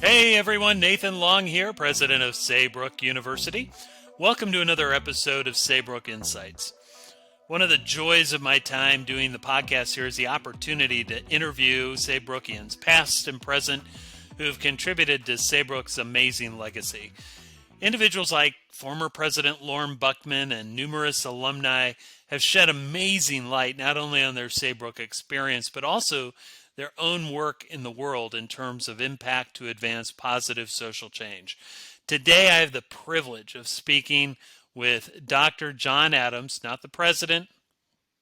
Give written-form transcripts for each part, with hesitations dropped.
Hey everyone, Nathan Long here, president of Saybrook University. Welcome to another episode of Saybrook Insights. One of the joys of my time doing the podcast here is the opportunity to interview Saybrookиans, past and present, who have contributed to Saybrook's amazing legacy. Individuals like former President Lorne Buckman and numerous alumni have shed amazing light not only on their Saybrook experience, but also their own work in the world in terms of impact to advance positive social change. Today, I have the privilege of speaking with Dr. John Adams, not the president,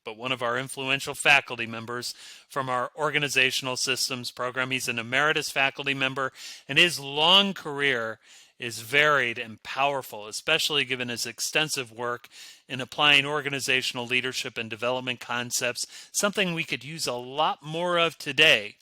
but one of our influential faculty members from our organizational systems program. He's an emeritus faculty member, and his long career is varied and powerful, especially given his extensive work in applying organizational leadership and development concepts, something we could use a lot more of today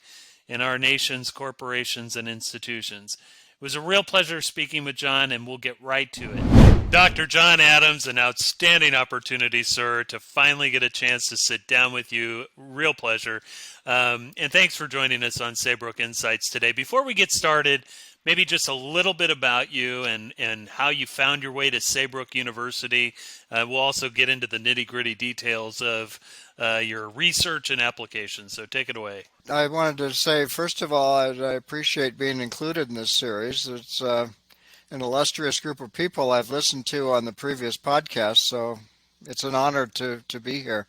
in our nation's corporations and institutions. It was a real pleasure speaking with John, and we'll get right to it. Dr. John Adams, an outstanding opportunity, sir, to finally get a chance to sit down with you. Real pleasure. And thanks for joining us on Saybrook Insights today. Before we get started, maybe just a little bit about you and how you found your way to Saybrook University. We'll also get into the nitty-gritty details of your research and applications. So take it away. I wanted to say, first of all, I appreciate being included in this series. It's an illustrious group of people I've listened to on the previous podcast, so it's an honor to be here.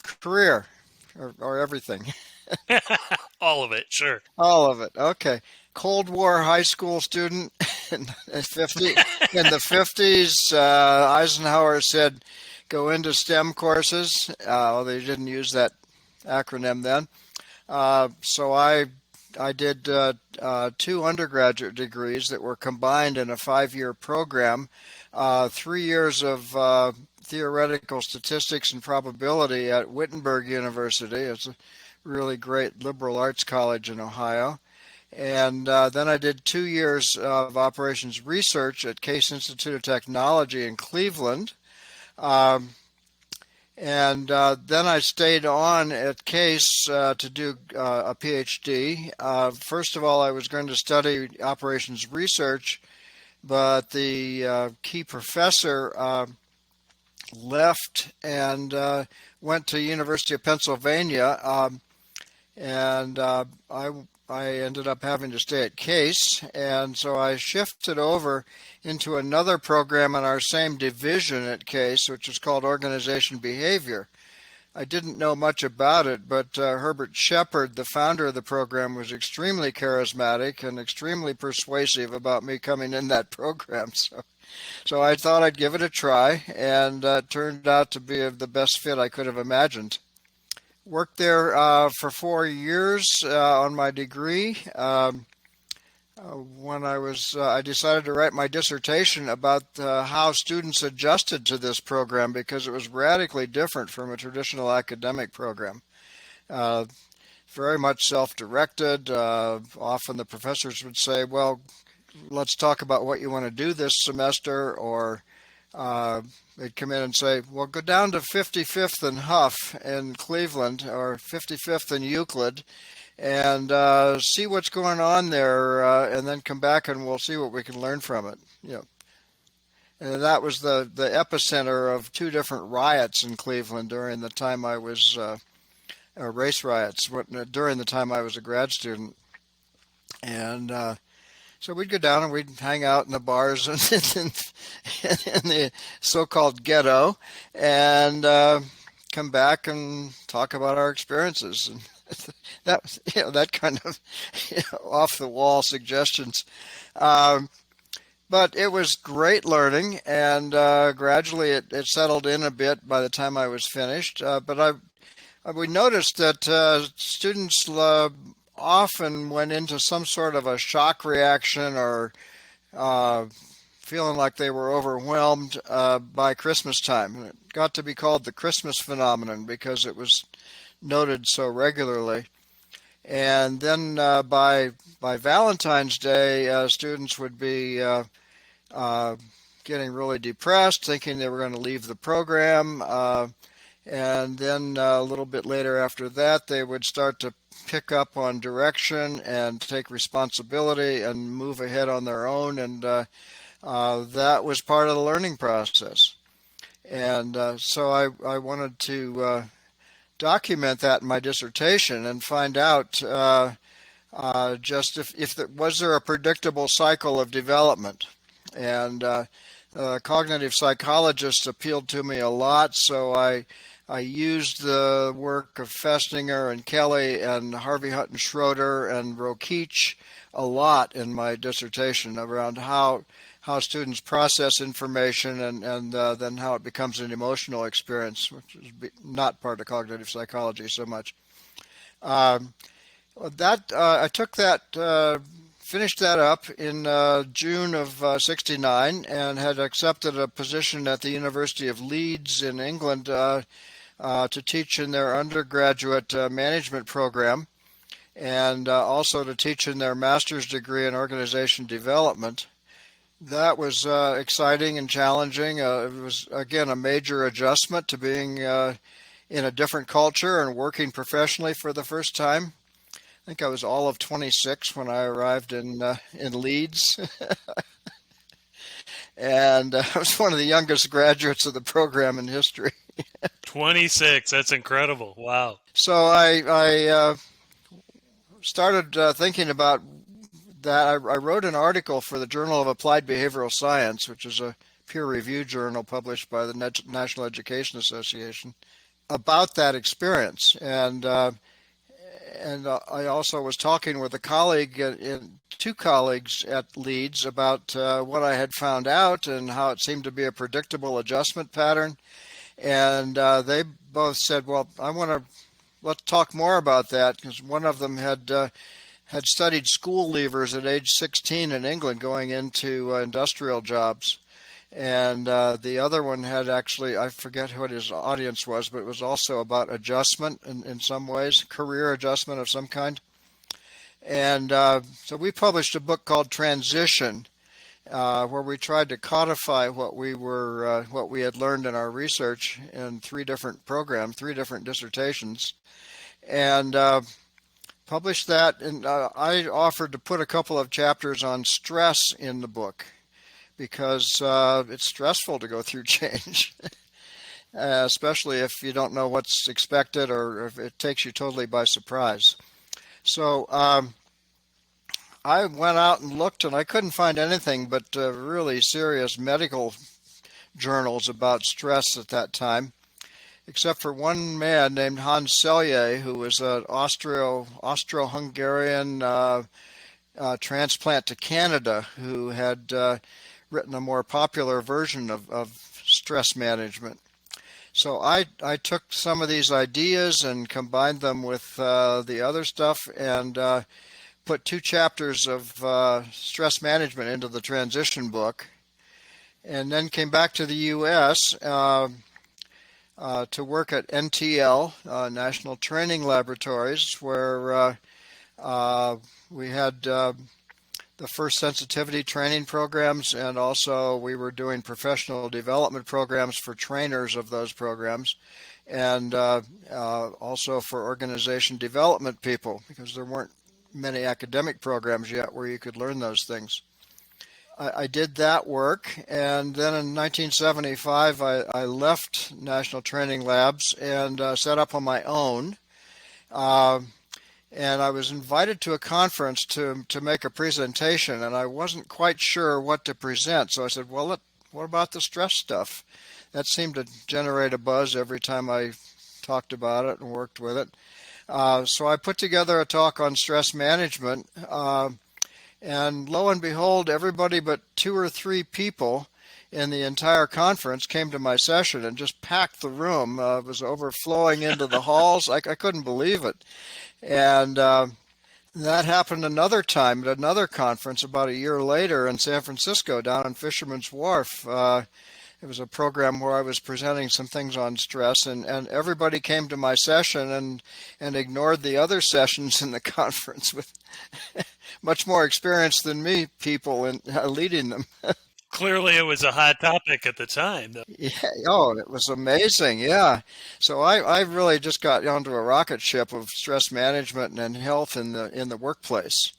Career, or everything. All of it, sure. All of it. Okay. Cold War high school student in the 50s. Eisenhower said, go into STEM courses. They didn't use that acronym then. So I did 2 undergraduate degrees that were combined in a 5-year program. 3 years of theoretical statistics and probability at Wittenberg University. It's a really great liberal arts college in Ohio. And then I did 2 years of operations research at Case Institute of Technology in Cleveland. And then I stayed on at Case to do a Ph.D. First of all, I was going to study operations research, but the key professor left and went to University of Pennsylvania. And I ended up having to stay at Case, and so I shifted over into another program in our same division at Case, which is called Organization Behavior. I didn't know much about it, but Herbert Shepard, the founder of the program, was extremely charismatic and extremely persuasive about me coming in that program. So I thought I'd give it a try, and it turned out to be the best fit I could have imagined. Worked there for 4 years on my degree. When I decided to write my dissertation about how students adjusted to this program, because it was radically different from a traditional academic program. Very much self-directed. Often the professors would say, well, let's talk about what you want to do this semester, or they'd come in and say, well, go down to 55th and Huff in Cleveland, or 55th and Euclid, and see what's going on there, and then come back and we'll see what we can learn from it. And that was the epicenter of 2 different riots in Cleveland during the time I was race riots during the time I was a grad student. And so we'd go down and we'd hang out in the bars in the so-called ghetto, and come back and talk about our experiences. And that was, that kind of off-the-wall suggestions. But it was great learning, and gradually it settled in a bit by the time I was finished. But we noticed that students often went into some sort of a shock reaction, or feeling like they were overwhelmed by Christmas time. And it got to be called the Christmas phenomenon because it was noted so regularly. And then by Valentine's Day, students would be getting really depressed, thinking they were going to leave the program. And then a little bit later after that, they would start to pick up on direction and take responsibility and move ahead on their own. And that was part of the learning process. And so I wanted to document that in my dissertation and find out just was there a predictable cycle of development. And cognitive psychologists appealed to me a lot, so I used the work of Festinger and Kelly and Harvey Hutton Schroeder and Rokeach a lot in my dissertation around how students process information and then how it becomes an emotional experience, which is not part of cognitive psychology so much. I took that, finished that up in June of '69 and had accepted a position at the University of Leeds in England to teach in their undergraduate management program and also to teach in their master's degree in organization development. That was exciting and challenging. It was, again, a major adjustment to being in a different culture and working professionally for the first time. I think I was all of 26 when I arrived in Leeds. And I was one of the youngest graduates of the program in history. 26, that's incredible. Wow. So I started thinking about that. I wrote an article for the Journal of Applied Behavioral Science, which is a peer-reviewed journal published by the National Education Association, about that experience. And I also was talking with a colleague, two colleagues at Leeds, about what I had found out and how it seemed to be a predictable adjustment pattern. And they both said, well, let's talk more about that, because one of them had studied school leavers at age 16 in England going into industrial jobs. And the other one had actually, I forget what his audience was, but it was also about adjustment in some ways, career adjustment of some kind. And so we published a book called Transition, where we tried to codify what we had learned in our research in three different programs, three different dissertations, and published that. And I offered to put a couple of chapters on stress in the book, because it's stressful to go through change, especially if you don't know what's expected or if it takes you totally by surprise. So I went out and looked, and I couldn't find anything but really serious medical journals about stress at that time, except for one man named Hans Selye, who was an Austro-Hungarian transplant to Canada, who had written a more popular version of stress management. So I took some of these ideas and combined them with the other stuff and put two chapters of stress management into the transition book, and then came back to the U.S. To work at NTL, National Training Laboratories, where we had the first sensitivity training programs, and also we were doing professional development programs for trainers of those programs, and also for organization development people, because there weren't many academic programs yet where you could learn those things. I did that work, and then in 1975 I left National Training Labs and set up on my own. And I was invited to a conference to make a presentation, and I wasn't quite sure what to present. So I said, well, what about the stress stuff? That seemed to generate a buzz every time I talked about it and worked with it. So I put together a talk on stress management, and lo and behold, everybody but two or three people in the entire conference came to my session and just packed the room. It was overflowing into the halls. I couldn't believe it. And that happened another time at another conference about a year later in San Francisco, down in Fisherman's Wharf. It was a program where I was presenting some things on stress, and everybody came to my session and ignored the other sessions in the conference with much more experience than me, people in leading them. Clearly, it was a hot topic at the time, though. Yeah, oh, it was amazing. Yeah. So I really just got onto a rocket ship of stress management and health in the workplace,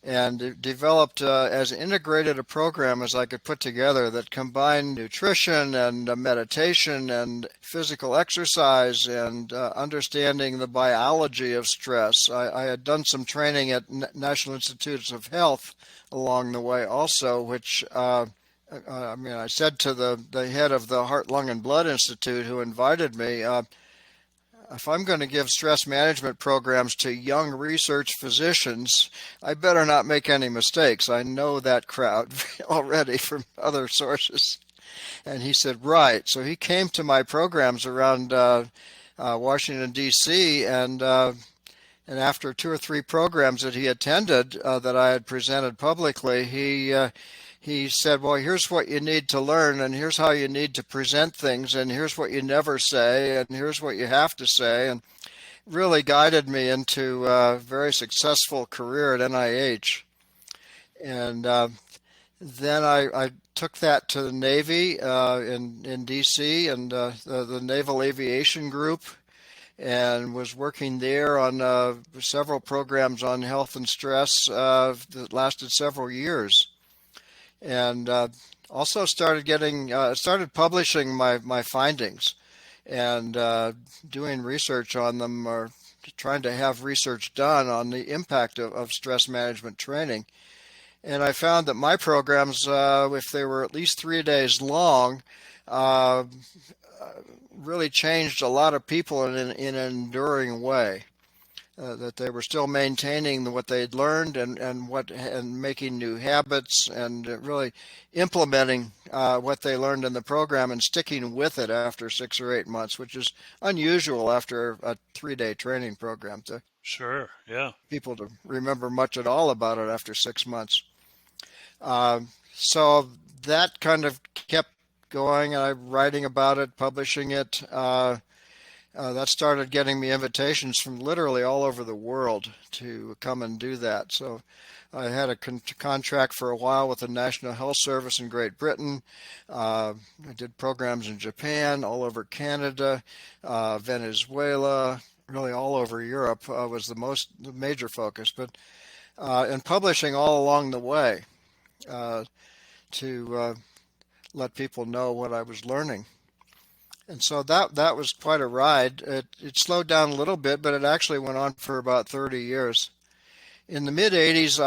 and developed as integrated a program as I could put together that combined nutrition and meditation and physical exercise and understanding the biology of stress. I had done some training at National Institutes of Health along the way also, which I mean, I said to the head of the Heart, Lung, and Blood Institute who invited me, if I'm going to give stress management programs to young research physicians, I better not make any mistakes. I know that crowd already from other sources. And he said, right. So he came to my programs around Washington, D.C., and after two or three programs that he attended that I had presented publicly, he said, well, here's what you need to learn, and here's how you need to present things, and here's what you never say, and here's what you have to say, and really guided me into a very successful career at NIH. And then I took that to the Navy in DC and the Naval Aviation Group, and was working there on several programs on health and stress that lasted several years. And also started publishing my findings and doing research on them, or trying to have research done on the impact of stress management training. And I found that my programs, if they were at least 3 days long, really changed a lot of people in an enduring way. That they were still maintaining what they'd learned and making new habits and really implementing what they learned in the program and sticking with it after 6 or 8 months, which is unusual after a 3-day training program to Sure, yeah. people to remember much at all about it after 6 months. So that kind of kept going, and I'm writing about it, publishing it. That started getting me invitations from literally all over the world to come and do that. So I had a contract for a while with the National Health Service in Great Britain. I did programs in Japan, all over Canada, Venezuela, really all over Europe was the major focus, but and publishing all along the way to let people know what I was learning. And so that was quite a ride. It slowed down a little bit, but it actually went on for about 30 years. In the mid 80s,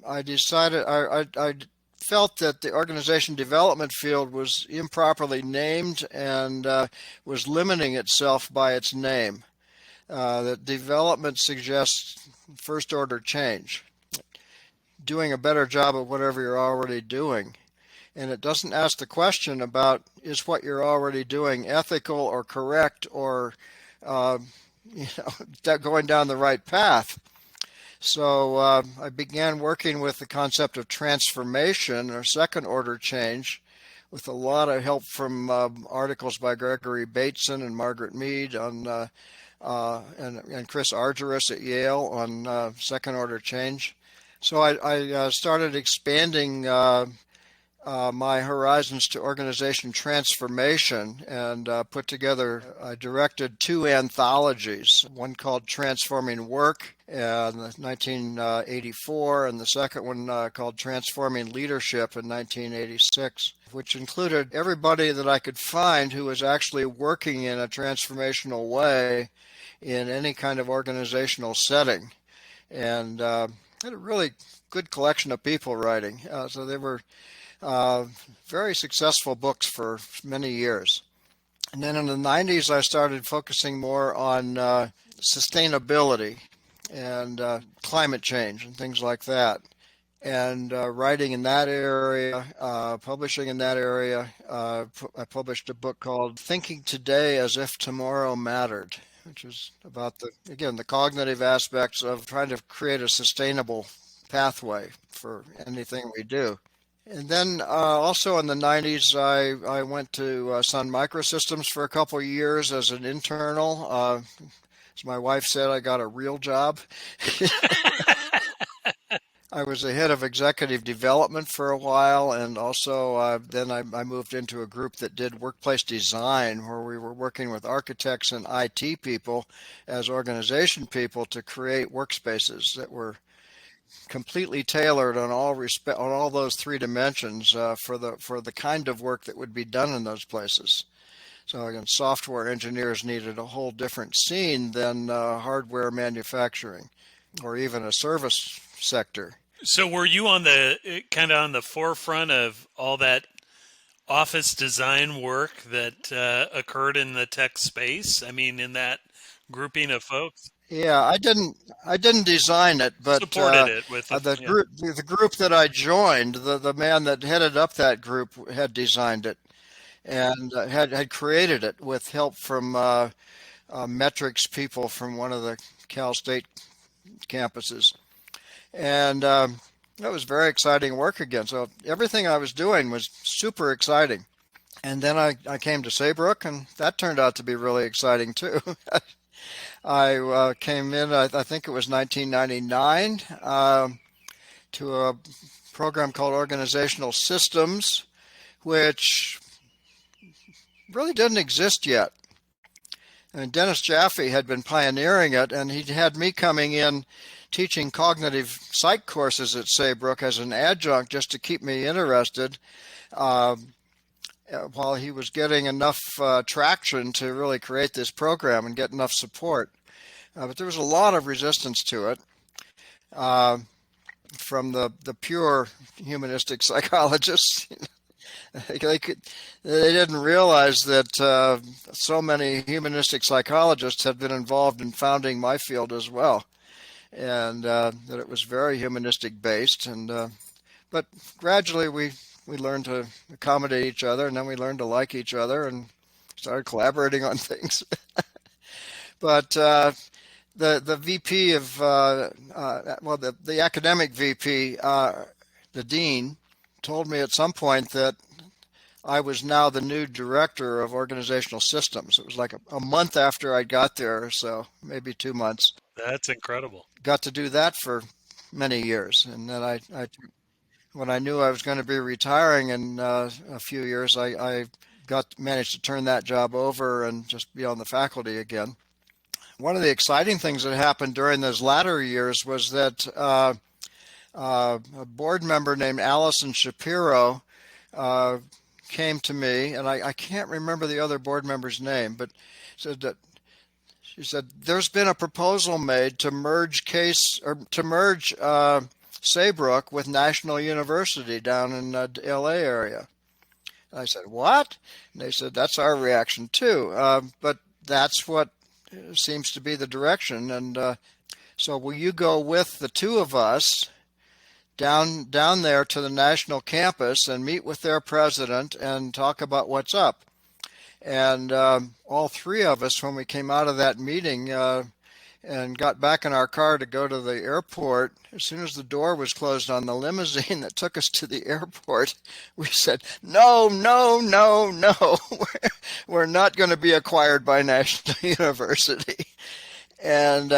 I decided I felt that the organization development field was improperly named and was limiting itself by its name. That development suggests first order change, doing a better job of whatever you're already doing. And it doesn't ask the question about is what you're already doing ethical or correct or going down the right path. So I began working with the concept of transformation or second order change, with a lot of help from articles by Gregory Bateson and Margaret Mead on and Chris Argyris at Yale on second order change. So I started expanding my horizons to organization transformation and I directed 2 anthologies, one called Transforming Work in 1984 and the second one called Transforming Leadership in 1986, which included everybody that I could find who was actually working in a transformational way in any kind of organizational setting. And had a really good collection of people writing. So they were very successful books for many years. And then in the 90s, I started focusing more on sustainability and climate change and things like that. And writing in that area, publishing in that area. I published a book called Thinking Today as If Tomorrow Mattered, which is about the cognitive aspects of trying to create a sustainable pathway for anything we do. And then also in the 90s, I went to Sun Microsystems for a couple of years as an internal. As my wife said, I got a real job. I was the head of executive development for a while, and also then I moved into a group that did workplace design, where we were working with architects and IT people as organization people to create workspaces that were completely tailored on all those three dimensions for the kind of work that would be done in those places. So again, software engineers needed a whole different scene than hardware manufacturing or even a service sector. So were you on the kind of on the forefront of all that office design work that occurred in the tech space? I mean, in that grouping of folks, Yeah, I didn't design it, but supported it with a the yeah. group that I joined, the man that headed up that group had designed it and had created it with help from metrics people from one of the Cal State campuses. And that was very exciting work again. So everything I was doing was super exciting. And then I came to Saybrook, and that turned out to be really exciting too. I came in, I think it was 1999, to a program called Organizational Systems, which really didn't exist yet. And Dennis Jaffe had been pioneering it, and he had me coming in teaching cognitive psych courses at Saybrook as an adjunct just to keep me interested uh, while he was getting enough traction to really create this program and get enough support. But there was a lot of resistance to it uh, from the pure humanistic psychologists. They could, they didn't realize that so many humanistic psychologists had been involved in founding my field as well, and that it was very humanistic based. And but gradually we learned to accommodate each other, and then we learned to like each other and started collaborating on things. But the VP of well, the academic VP, the dean, told me at some point that I was now the new director of organizational systems. It was like a month after I got there, so maybe 2 months. That's incredible. Got to do that for many years, and then when I knew I was going to be retiring in a few years, I managed to turn that job over and just be on the faculty again. One of the exciting things that happened during those latter years was that a board member named Allison Shapiro uh, came to me, and I can't remember the other board member's name, but said that she said there's been a proposal made to merge Saybrook with National University down in the LA area. And I said, what? And they said, that's our reaction too. But that's what seems to be the direction. And so will you go with the two of us down there to the national campus and meet with their president and talk about what's up? And all three of us, when we came out of that meeting and got back in our car to go to the airport, as soon as the door was closed on the limousine that took us to the airport, we said, no, no, no, no, we're not going to be acquired by National University. And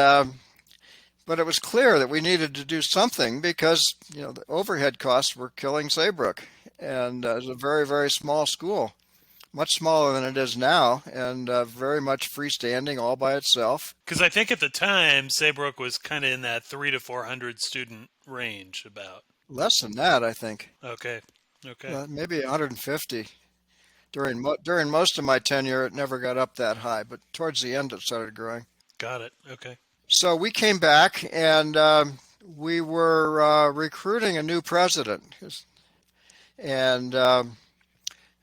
but it was clear that we needed to do something because the overhead costs were killing Saybrook, and it was a very, very small school, much smaller than it is now, and very much freestanding all by itself. Because I think at the time, Saybrook was kind of in that 300 to 400 student range about. Less than that, I think. Okay. Okay. Maybe 150. During most of my tenure, it never got up that high, but towards the end, it started growing. Got it. Okay. So we came back, and we were recruiting a new president, and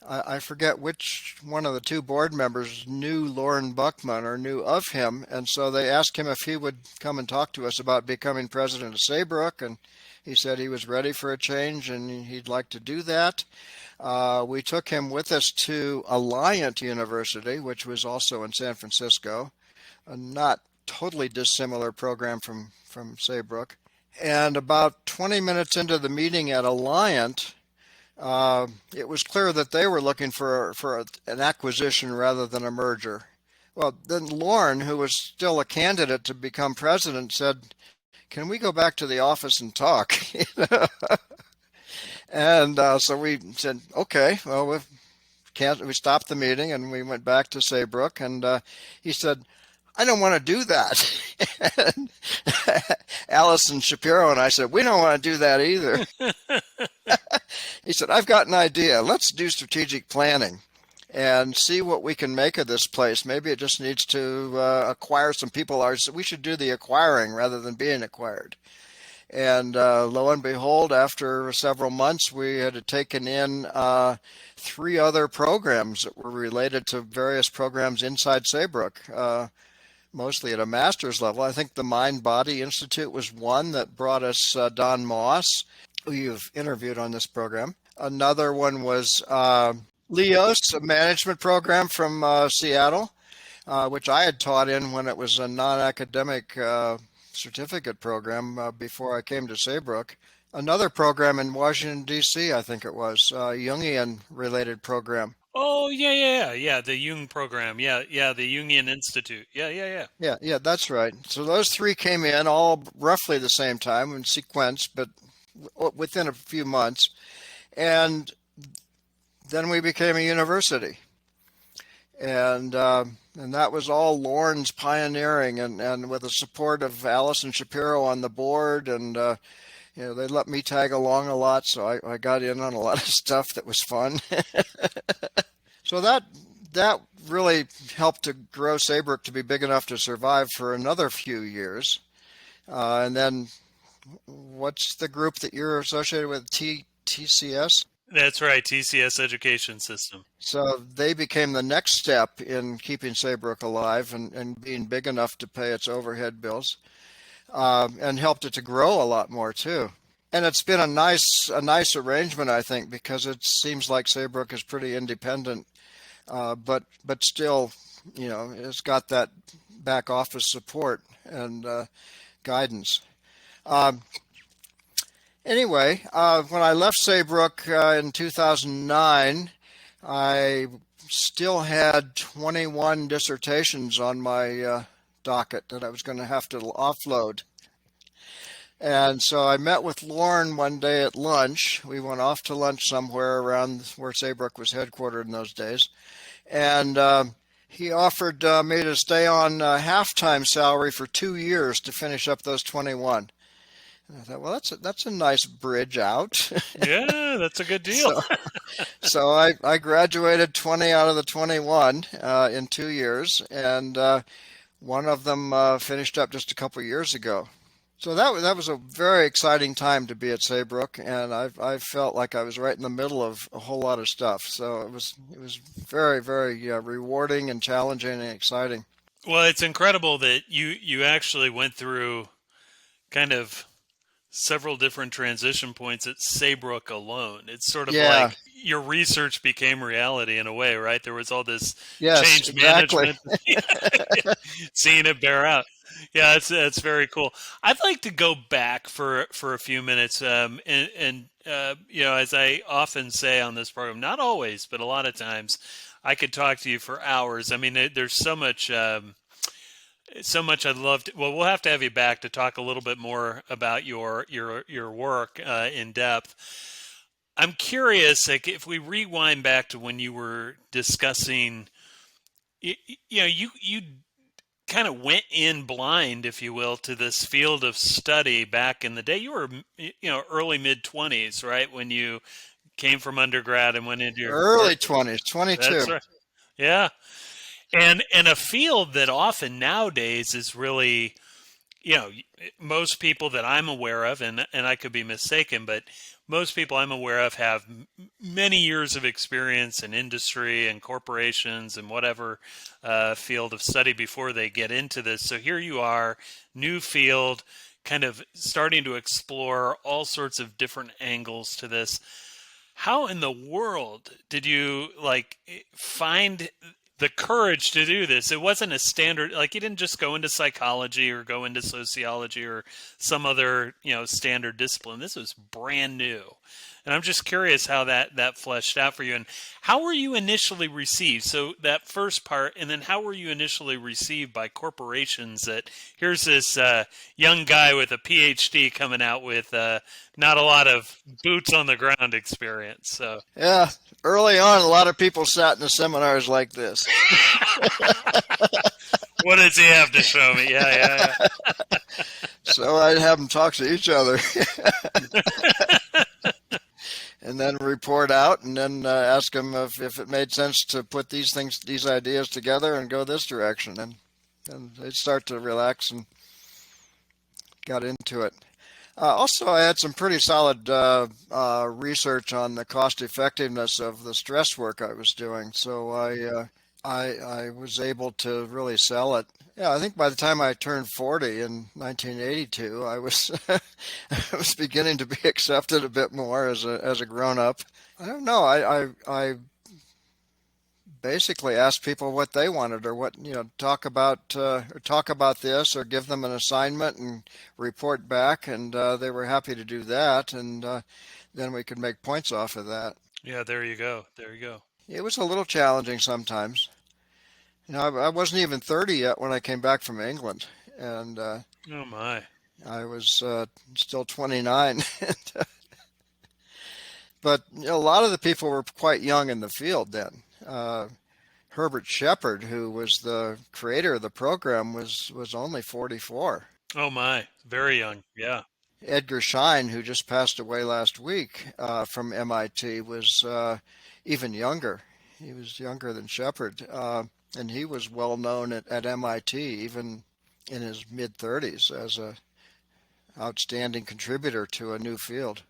I forget which one of the two board members knew Lauren Buckman or knew of him, and so they asked him if he would come and talk to us about becoming president of Saybrook, and he said he was ready for a change and he'd like to do that. We took him with us to Alliant University, which was also in San Francisco, a not totally dissimilar program from Saybrook. And about 20 minutes into the meeting at Alliant, it was clear that they were looking for an acquisition rather than a merger. Well, then Lauren, who was still a candidate to become president, said, can we go back to the office and talk? And so we said, okay, well, we stopped the meeting and we went back to Saybrook, and he said, I don't want to do that. And Allison Shapiro and I said, we don't want to do that either. He said, I've got an idea. Let's do strategic planning and see what we can make of this place. Maybe it just needs to acquire some people. We should do the acquiring rather than being acquired. And lo and behold, after several months, we had taken in 3 other programs that were related to various programs inside Saybrook, mostly at a master's level. I think the Mind Body Institute was one that brought us Don Moss, who you've interviewed on this program. Another one was LEOS, a management program from Seattle, which I had taught in when it was a non-academic certificate program before I came to Saybrook. Another program in Washington, D.C., I think it was, a Jungian-related program. Oh, yeah. The Jung program. Yeah, the Jungian Institute. Yeah. Yeah, that's right. So those 3 came in all roughly the same time in sequence, but within a few months. And then we became a university. And that was all Lorne's pioneering, and with the support of Allison Shapiro on the board, and they let me tag along a lot, so I got in on a lot of stuff that was fun. So that really helped to grow Saybrook to be big enough to survive for another few years. And then, what's the group that you're associated with? TCS? That's right, TCS Education System. So they became the next step in keeping Saybrook alive and being big enough to pay its overhead bills, and helped it to grow a lot more too. And it's been a nice arrangement, I think, because it seems like Saybrook is pretty independent, but still, it's got that back office support and guidance. Anyway, when I left Saybrook in 2009, I still had 21 dissertations on my docket that I was going to have to offload. And so I met with Lorne one day at lunch. We went off to lunch somewhere around where Saybrook was headquartered in those days. And he offered me to stay on half-time salary for 2 years to finish up those 21. And I thought, well, that's a nice bridge out. Yeah, that's a good deal. So I graduated 20 out of the 21 in 2 years, and one of them finished up just a couple of years ago. So that was a very exciting time to be at Saybrook, and I felt like I was right in the middle of a whole lot of stuff. So it was very, very rewarding and challenging and exciting. Well, it's incredible that you actually went through kind of several different transition points at Saybrook alone. It's sort of like your research became reality in a way, right? There was all this change management, seeing it bear out. Yeah, it's very cool. I'd like to go back for a few minutes, and as I often say on this program, not always, but a lot of times, I could talk to you for hours. I mean, there's so much. So much I'd love to. Well, we'll have to have you back to talk a little bit more about your work in depth. I'm curious, like, if we rewind back to when you were discussing, you kind of went in blind, if you will, to this field of study back in the day. You were, early mid-20s, right, when you came from undergrad and went into your early 20s, 22. That's right. Yeah. And a field that often nowadays is really, most people that I'm aware of, and I could be mistaken, but most people I'm aware of have many years of experience in industry and corporations and whatever field of study before they get into this. So here you are, new field, kind of starting to explore all sorts of different angles to this. How in the world did you find the courage to do this? It wasn't a standard, you didn't just go into psychology or go into sociology or some other, standard discipline. This was brand new. And I'm just curious how that fleshed out for you, and how were you initially received? So that first part, and then how were you initially received by corporations that here's this young guy with a Ph.D. coming out with not a lot of boots on the ground experience. So Yeah, early on, a lot of people sat in the seminars like this. what does he have to show me? Yeah. So I'd have them talk to each other and then report out and then ask them if it made sense to put these ideas together and go this direction. And they'd start to relax and got into it. Also, I had some pretty solid research on the cost effectiveness of the stress work I was doing. So I was able to really sell it. Yeah, I think by the time I turned 40 in 1982, I was I was beginning to be accepted a bit more as a grown up. I don't know. I basically asked people what they wanted or what talk about this or give them an assignment and report back, and they were happy to do that, and then we could make points off of that. Yeah, there you go. There you go. It was a little challenging sometimes. I wasn't even 30 yet when I came back from England, and Oh my. I was still 29. But a lot of the people were quite young in the field then. Herbert Shepard, who was the creator of the program, was only 44. Oh my. Very young. Yeah. Edgar Schein, who just passed away last week from MIT, was even younger. He was younger than Shepard, and he was well known at MIT, even in his mid 30s, as a outstanding contributor to a new field.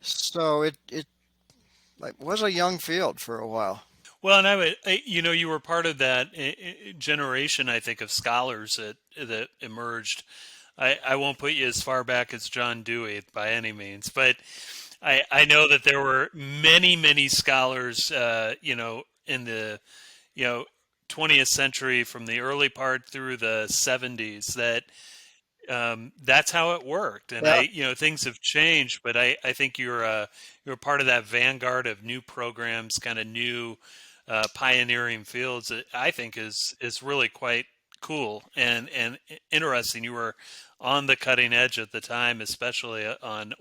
So it like was a young field for a while. Well, and you were part of that generation, I think, of scholars that emerged. I won't put you as far back as John Dewey by any means, but I know that there were many scholars, in the, you know, 20th century from the early part through the 70s that that's how it worked. And Yeah. things have changed, but I think you're part of that vanguard of new programs, kind of new pioneering fields that I think is really quite cool and interesting. You were on the cutting edge at the time, especially on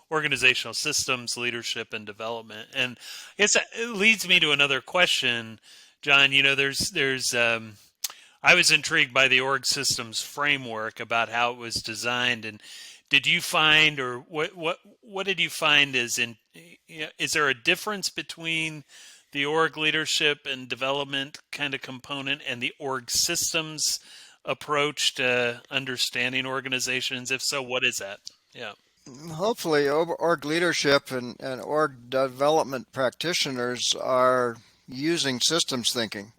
organizational systems, leadership, and development. And I guess it leads me to another question, John. There's I was intrigued by the org systems framework about how it was designed, and did you find, or what did you find is there a difference between the org leadership and development kind of component and the org systems approach to understanding organizations? If so, what is that? Yeah. Hopefully, org leadership and org development practitioners are using systems thinking.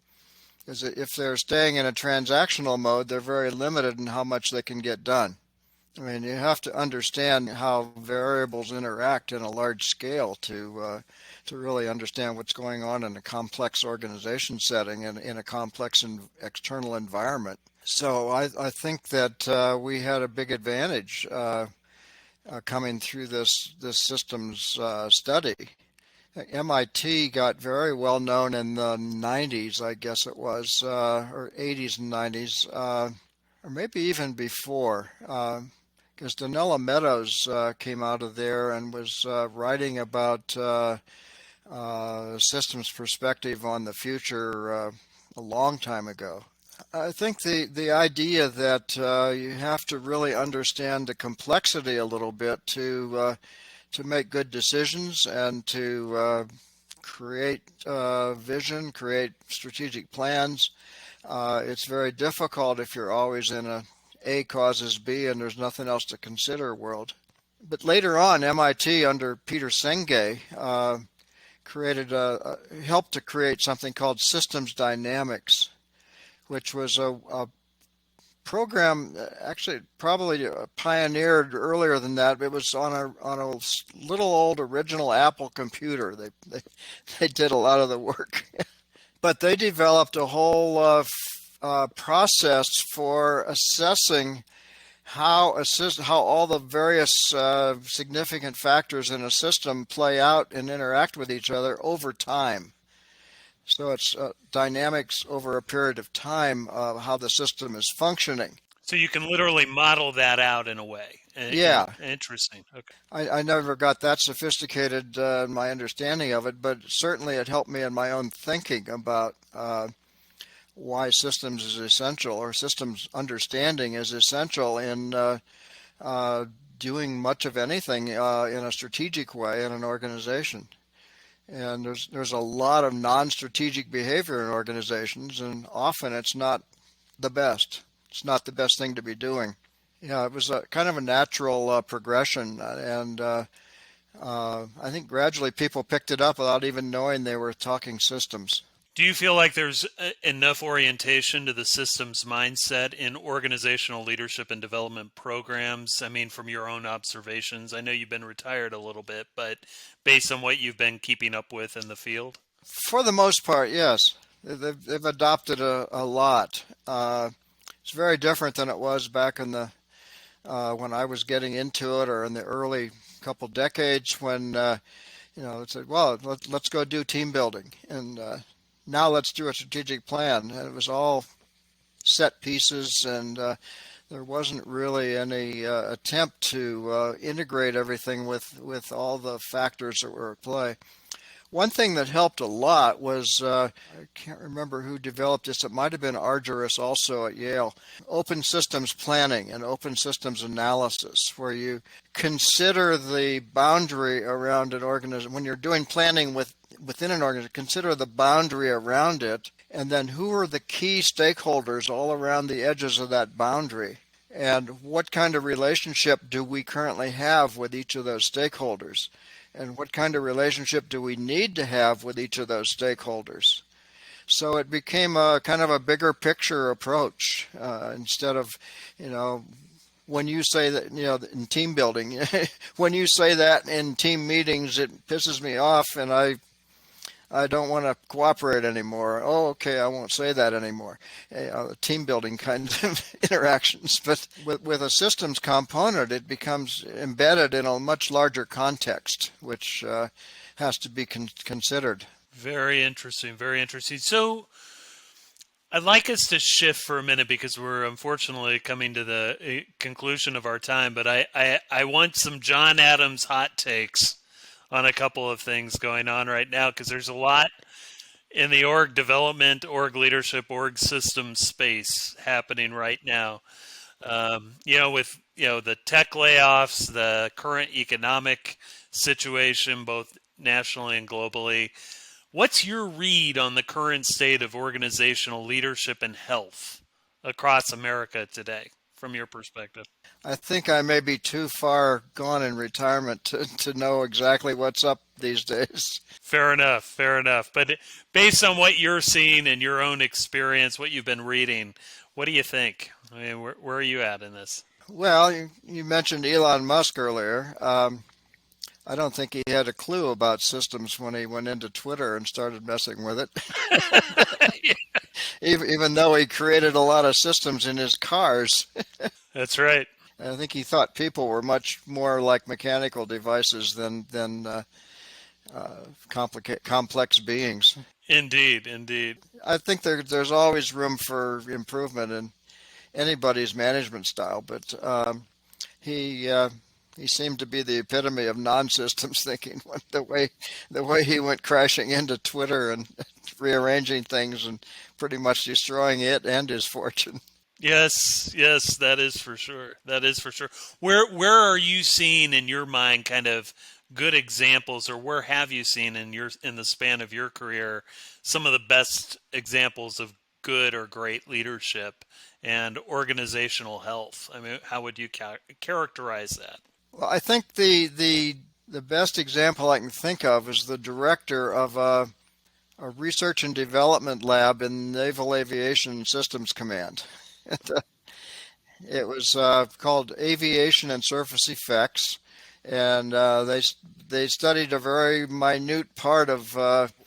Because if they're staying in a transactional mode, they're very limited in how much they can get done. I mean, you have to understand how variables interact in a large scale to really understand what's going on in a complex organization setting and in a complex external environment. So I think that we had a big advantage coming through this systems study. MIT got very well known in the 90s, I guess it was, or 80s and 90s, or maybe even before, because Donella Meadows came out of there and was writing about systems perspective on the future a long time ago. I think the idea that you have to really understand the complexity a little bit to make good decisions and to create vision, create strategic plans. It's very difficult if you're always in A causes B and there's nothing else to consider world. But later on, MIT under Peter Senge helped to create something called systems dynamics, which was a program actually probably pioneered earlier than that. It was on a little old original Apple computer. They did a lot of the work, but they developed a whole process for assessing how all the various significant factors in a system play out and interact with each other over time. So it's dynamics over a period of time of how the system is functioning. So you can literally model that out in a way. Yeah, Interesting. Okay. I never got that sophisticated in my understanding of it, but certainly it helped me in my own thinking about why systems is essential, or systems understanding is essential in doing much of anything in a strategic way in an organization. And there's a lot of non-strategic behavior in organizations, and often it's not the best. It's not the best thing to be doing. Yeah, it was a kind of a natural progression, and I think gradually people picked it up without even knowing they were talking systems. Do you feel like there's enough orientation to the systems mindset in organizational leadership and development programs? I mean, from your own observations, I know you've been retired a little bit, but based on what you've been keeping up with in the field? For the most part, yes. They've adopted a lot. It's very different than it was back in the when I was getting into it, or in the early couple decades when it said, well, let's go do team building, and now let's do a strategic plan. And it was all set pieces, and there wasn't really any attempt to integrate everything with all the factors that were at play. One thing that helped a lot was, I can't remember who developed this, it might have been Argyris also at Yale, open systems planning and open systems analysis, where you consider the boundary around an organism. When you're doing planning within an organization, consider the boundary around it, and then who are the key stakeholders all around the edges of that boundary, and what kind of relationship do we currently have with each of those stakeholders, and what kind of relationship do we need to have with each of those stakeholders. So it became a kind of a bigger picture approach, instead of, when you say that, in team building, when you say that in team meetings, it pisses me off, and I don't want to cooperate anymore. Oh, okay, I won't say that anymore. Team building kind of interactions. But with a systems component, it becomes embedded in a much larger context, which has to be considered. Very interesting, very interesting. So I'd like us to shift for a minute, because we're unfortunately coming to the conclusion of our time, but I want some John Adams hot takes on a couple of things going on right now, because there's a lot in the org development, org leadership, org system space happening right now. With the tech layoffs, the current economic situation, both nationally and globally. What's your read on the current state of organizational leadership and health across America today, from your perspective? I think I may be too far gone in retirement to know exactly what's up these days. Fair enough. But based on what you're seeing in your own experience, what you've been reading, what do you think? I mean, where are you at in this? Well, you mentioned Elon Musk earlier. I don't think he had a clue about systems when he went into Twitter and started messing with it. Yeah. Even though he created a lot of systems in his cars. That's right. I think he thought people were much more like mechanical devices than complex beings. Indeed. I think there's always room for improvement in anybody's management style, but he seemed to be the epitome of non-systems thinking. The way he went crashing into Twitter and rearranging things and pretty much destroying it and his fortune. Yes, that is for sure. Where are you seeing in your mind kind of good examples, or where have you seen in the span of your career some of the best examples of good or great leadership and organizational health? I mean, how would you characterize that? Well, I think the best example I can think of is the director of a research and development lab in Naval Aviation Systems Command. It was called Aviation and Surface Effects, and they studied a very minute part of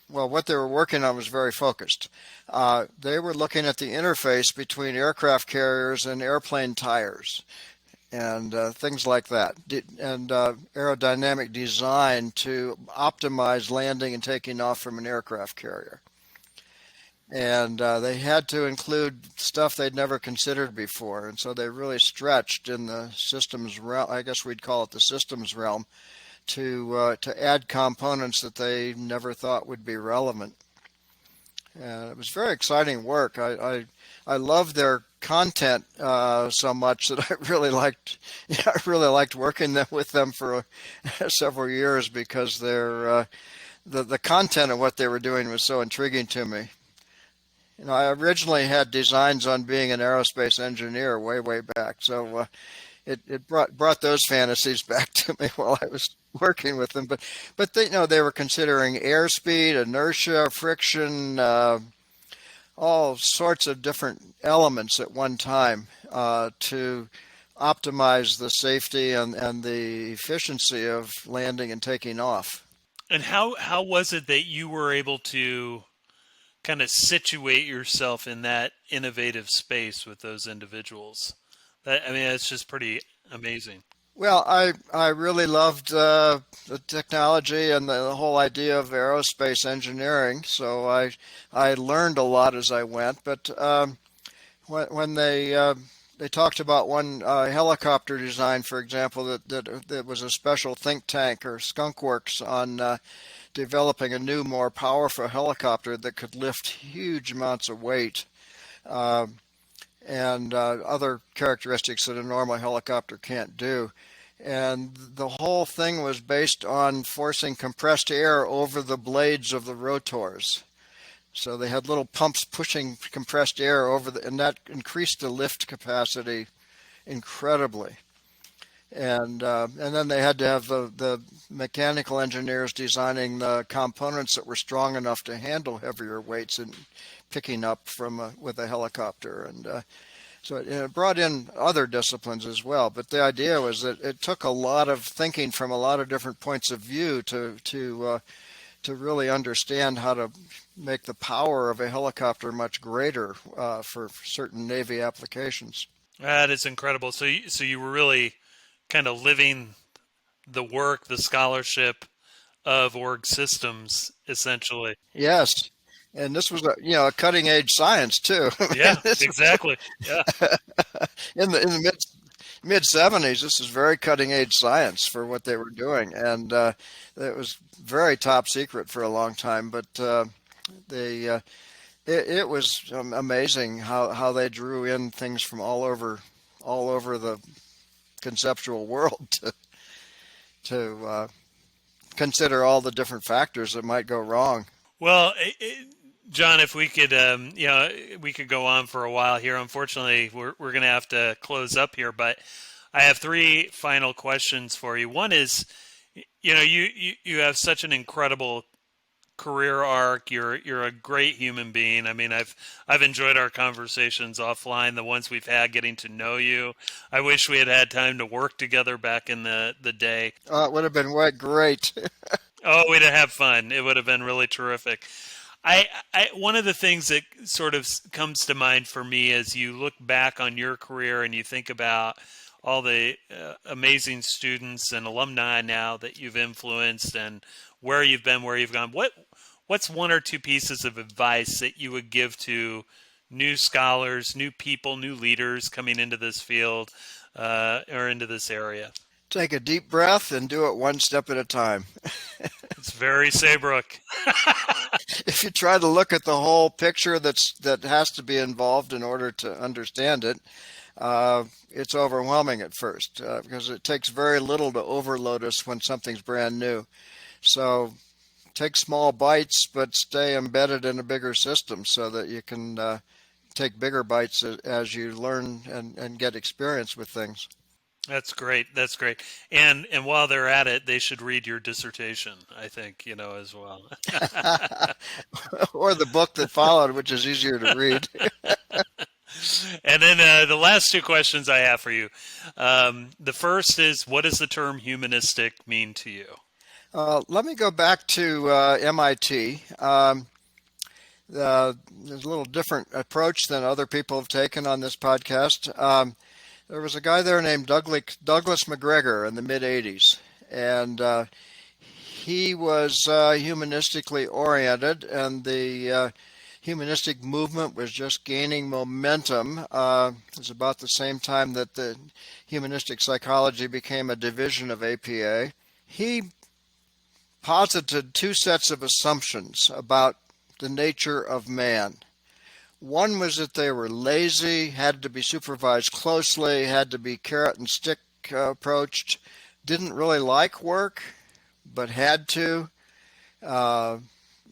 what they were working on was very focused. They were looking at the interface between aircraft carriers and airplane tires. and things like that, and aerodynamic design to optimize landing and taking off from an aircraft carrier. And they had to include stuff they'd never considered before, and so they really stretched in the systems realm. I guess we'd call it the systems realm to add components that they never thought would be relevant. And it was very exciting work. I loved their content so much that I really liked. I really liked working with them for several years because the content of what they were doing was so intriguing to me. I originally had designs on being an aerospace engineer way back, so it brought those fantasies back to me while I was working with them. But they were considering airspeed, inertia, friction, all sorts of different elements at one time to optimize the safety and the efficiency of landing and taking off. And how was it that you were able to kind of situate yourself in that innovative space with those individuals? It's just pretty amazing. Well, I really loved the technology and the whole idea of aerospace engineering, so I learned a lot as I went. But when they talked about one helicopter design, for example, that was a special think tank or skunk works on developing a new, more powerful helicopter that could lift huge amounts of weight. And other characteristics that a normal helicopter can't do. And the whole thing was based on forcing compressed air over the blades of the rotors. So they had little pumps pushing compressed air and that increased the lift capacity incredibly. And then they had to have the mechanical engineers designing the components that were strong enough to handle heavier weights and picking up with a helicopter. And so it brought in other disciplines as well. But the idea was that it took a lot of thinking from a lot of different points of view to really understand how to make the power of a helicopter much greater for certain Navy applications. That is incredible. So you were really kind of living the work, the scholarship of org systems, essentially. Yes. And this was a cutting edge science too. Yeah, exactly. Yeah. In the mid 70s, this is very cutting edge science for what they were doing, and it was very top secret for a long time. But it was amazing how they drew in things from all over the conceptual world to consider all the different factors that might go wrong. Well, John, if we could, we could go on for a while here. Unfortunately, we're going to have to close up here, but I have three final questions for you. One is, you have such an incredible career arc. You're a great human being. I've enjoyed our conversations offline, the ones we've had, getting to know you. I wish we had time to work together back in the day. It would have been great. Oh, we'd have fun. It would have been really terrific. One of the things that sort of comes to mind for me as you look back on your career and you think about all the amazing students and alumni now that you've influenced and where you've been, where you've gone, what's one or two pieces of advice that you would give to new scholars, new people, new leaders coming into this field or into this area? Take a deep breath and do it one step at a time. It's very Saybrook. If you try to look at the whole picture that has to be involved in order to understand it, it's overwhelming at first because it takes very little to overload us when something's brand new. So take small bites, but stay embedded in a bigger system so that you can take bigger bites as you learn and get experience with things. That's great. That's great. And while they're at it, they should read your dissertation, I think, as well. Or the book that followed, which is easier to read. And then the last two questions I have for you. The first is, what does the term humanistic mean to you? Let me go back to MIT. There's a little different approach than other people have taken on this podcast. There was a guy there named Douglas McGregor in the mid 80s, and he was humanistically oriented, and the humanistic movement was just gaining momentum. It was about the same time that the humanistic psychology became a division of APA. He posited two sets of assumptions about the nature of man. One was that they were lazy, had to be supervised closely, had to be carrot and stick approached, didn't really like work, but had to. Uh,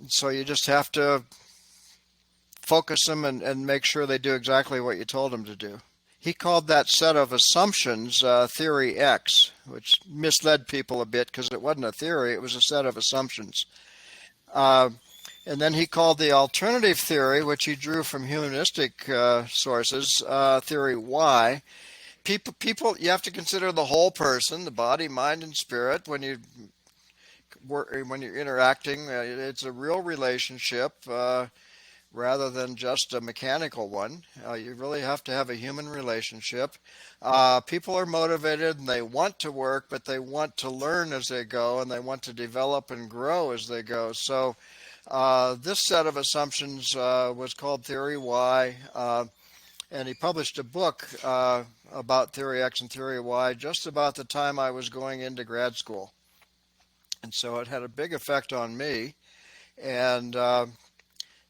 so you just have to focus them and make sure they do exactly what you told them to do. He called that set of assumptions Theory X, which misled people a bit because it wasn't a theory, it was a set of assumptions. Uh, and then he called the alternative theory, which he drew from humanistic sources, Theory Y. People, you have to consider the whole person, the body, mind, and spirit when you're interacting. It's a real relationship. Rather than just a mechanical one. You really have to have a human relationship. People are motivated and they want to work, but they want to learn as they go and they want to develop and grow as they go. So this set of assumptions was called Theory Y, and he published a book about Theory X and Theory Y just about the time I was going into grad school. And so it had a big effect on me.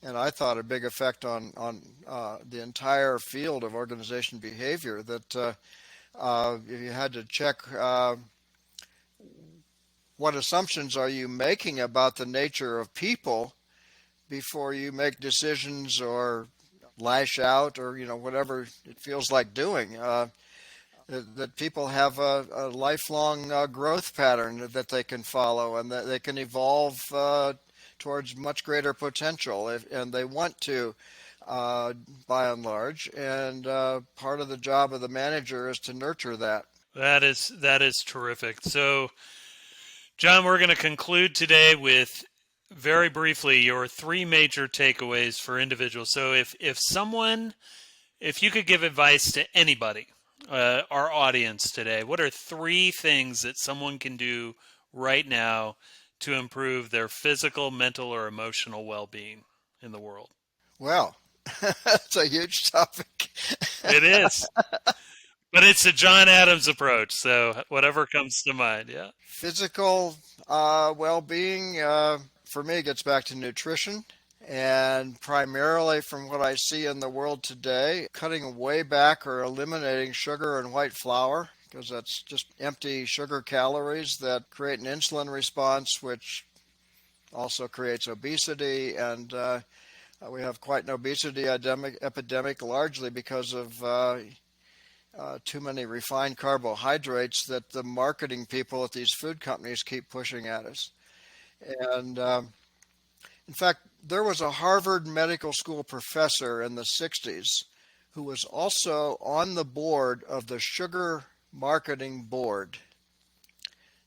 And I thought a big effect on the entire field of organization behavior, that if you had to check what assumptions are you making about the nature of people before you make decisions or lash out or whatever it feels like doing. That people have a lifelong growth pattern that they can follow and that they can evolve towards much greater potential, and they want to, by and large. And part of the job of the manager is to nurture that. That is terrific. So, John, we're going to conclude today with very briefly your three major takeaways for individuals. So, if you could give advice to anybody, our audience today, what are three things that someone can do right now to improve their physical, mental, or emotional well-being in the world? Well, that's a huge topic. It is, but it's a John Adams approach. So whatever comes to mind, yeah. Physical well-being, for me, gets back to nutrition. And primarily from what I see in the world today, cutting way back or eliminating sugar and white flour, because that's just empty sugar calories that create an insulin response, which also creates obesity. And we have quite an obesity epidemic largely because of too many refined carbohydrates that the marketing people at these food companies keep pushing at us. And in fact, there was a Harvard Medical School professor in the 60s who was also on the board of the Sugar Marketing Board.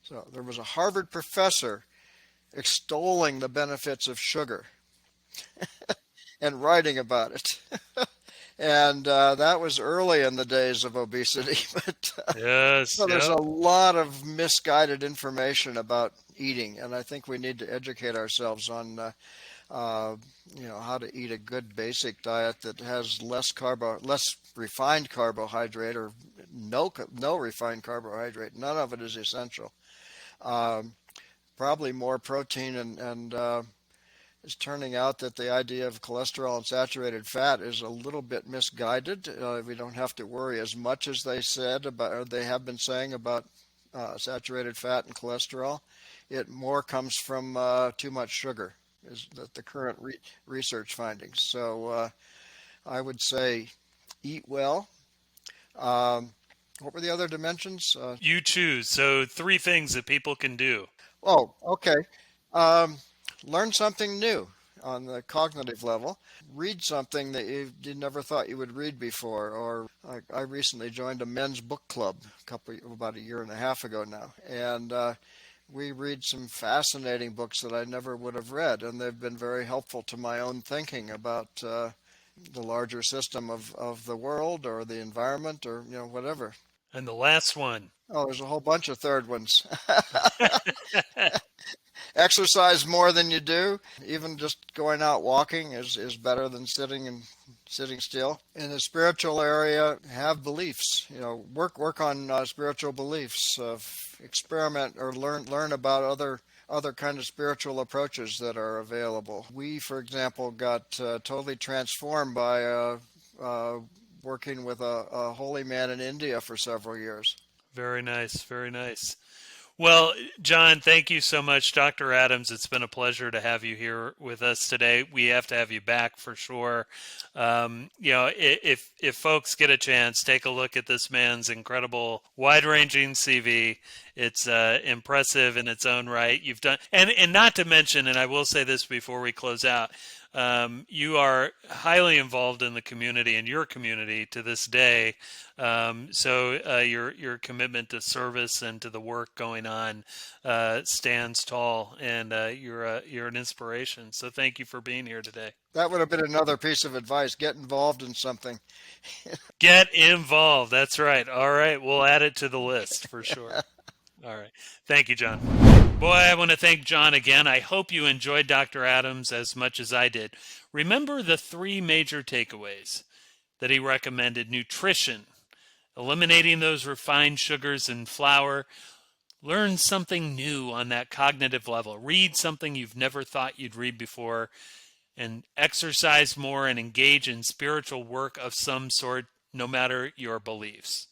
So there was a Harvard professor extolling the benefits of sugar and writing about it. And that was early in the days of obesity. But Yes, so there's yeah. a lot of misguided information about eating, and I think we need to educate ourselves on how to eat a good basic diet that has less refined carbohydrate, or no refined carbohydrate. None of it is essential. Um, Probably more protein, and it's turning out that the idea of cholesterol and saturated fat is a little bit misguided. We don't have to worry as much as they said about, or they have been saying about saturated fat and cholesterol. It more comes from too much sugar, is the current research findings. So I would say eat well. What were the other dimensions? You choose. So three things that people can do. Oh, okay. Um, Learn something new on the cognitive level. Read something that you never thought you would read before. Or I recently joined a men's book club about a year and a half ago now, and we read some fascinating books that I never would have read, and they've been very helpful to my own thinking about the larger system of the world or the environment or whatever. And the last one. Oh, there's a whole bunch of third ones. Exercise more than you do. Even just going out walking is better than sitting still. In the spiritual area, have beliefs. Work on spiritual beliefs. Experiment or learn about other kind of spiritual approaches that are available. We, for example, got totally transformed by working with a holy man in India for several years. Very nice, very nice. Well, John, thank you so much. Dr. Adams, it's been a pleasure to have you here with us today. We have to have you back for sure. If folks get a chance, take a look at this man's incredible, wide-ranging CV. It's impressive in its own right. You've done, and not to mention, and I will say this before we close out, you are highly involved in the community and your community to this day. So your commitment to service and to the work going on stands tall, and you're an inspiration. So thank you for being here today. That would have been another piece of advice. Get involved in something. Get involved. That's right. All right. We'll add it to the list for sure. All right. Thank you, John. Boy, I want to thank John again. I hope you enjoyed Dr. Adams as much as I did. Remember the 3 major takeaways that he recommended: nutrition, eliminating those refined sugars and flour, learn something new on that cognitive level, read something you've never thought you'd read before, and exercise more and engage in spiritual work of some sort, no matter your beliefs.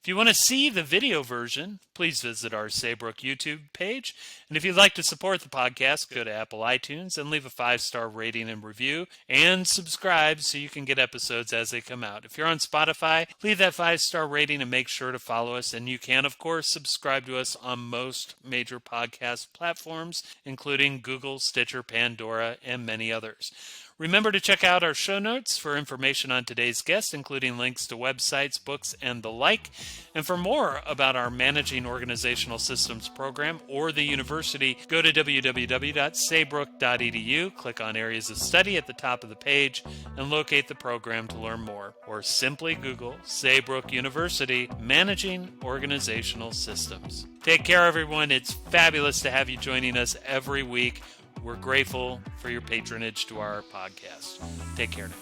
If you want to see the video version, please visit our Saybrook YouTube page. And if you'd like to support the podcast, go to Apple iTunes and leave a 5-star rating and review, and subscribe so you can get episodes as they come out. If you're on Spotify, leave that 5-star rating and make sure to follow us. And you can, of course, subscribe to us on most major podcast platforms, including Google, Stitcher, Pandora, and many others. Remember to check out our show notes for information on today's guest, including links to websites, books, and the like. And for more about our Managing Organizational Systems program or the university, go to www.saybrook.edu, click on Areas of Study at the top of the page, and locate the program to learn more. Or simply Google Saybrook University Managing Organizational Systems. Take care, everyone. It's fabulous to have you joining us every week. We're grateful for your patronage to our podcast. Take care now.